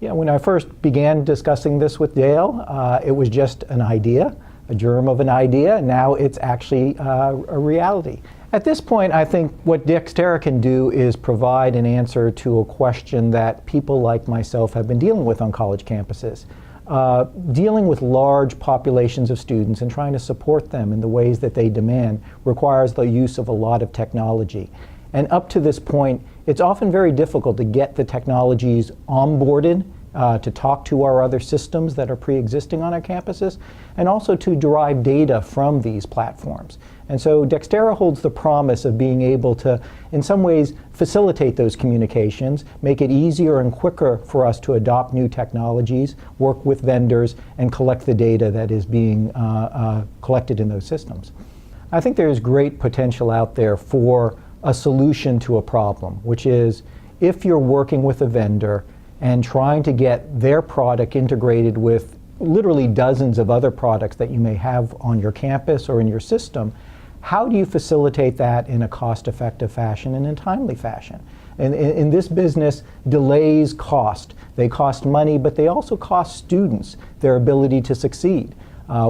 Yeah, when I first began discussing this with Dale, it was just an idea, a germ of an idea. Now it's actually a reality. At this point, I think what DXtera can do is provide an answer to a question that people like myself have been dealing with on college campuses. Dealing with large populations of students and trying to support them in the ways that they demand requires the use of a lot of technology. And up to this point, it's often very difficult to get the technologies onboarded, to talk to our other systems that are pre-existing on our campuses, and also to derive data from these platforms. And so DXtera holds the promise of being able to, in some ways, facilitate those communications, make it easier and quicker for us to adopt new technologies, work with vendors, and collect the data that is being collected in those systems. I think there is great potential out there for a solution to a problem, which is if you're working with a vendor and trying to get their product integrated with literally dozens of other products that you may have on your campus or in your system, how do you facilitate that in a cost-effective fashion and in a timely fashion? And in this business, delays cost. They cost money, but they also cost students their ability to succeed.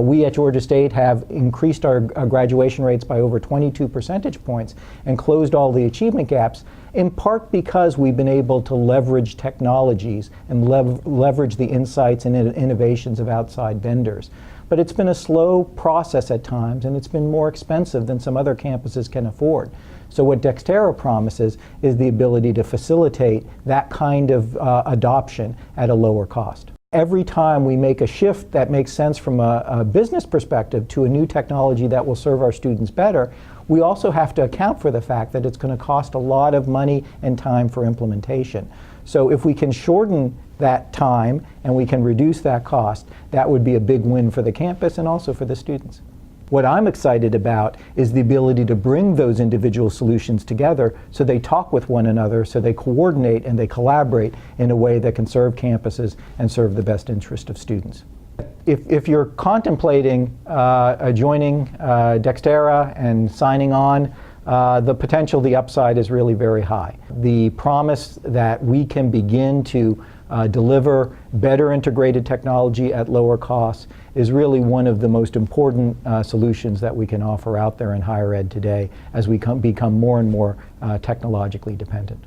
We at Georgia State have increased our graduation rates by over 22 percentage points and closed all the achievement gaps, in part because we've been able to leverage technologies and leverage the insights and innovations of outside vendors. But it's been a slow process at times, and it's been more expensive than some other campuses can afford. So what DXtera promises is the ability to facilitate that kind of adoption at a lower cost. Every time we make a shift that makes sense from a business perspective to a new technology that will serve our students better, we also have to account for the fact that it's going to cost a lot of money and time for implementation. So if we can shorten that time and we can reduce that cost, that would be a big win for the campus and also for the students. What I'm excited about is the ability to bring those individual solutions together so they talk with one another, so they coordinate and they collaborate in a way that can serve campuses and serve the best interest of students. If you're contemplating joining DXtera and signing on, the potential, the upside is really very high. The promise that we can begin to deliver better integrated technology at lower costs is really one of the most important solutions that we can offer out there in higher ed today as we become more and more technologically dependent.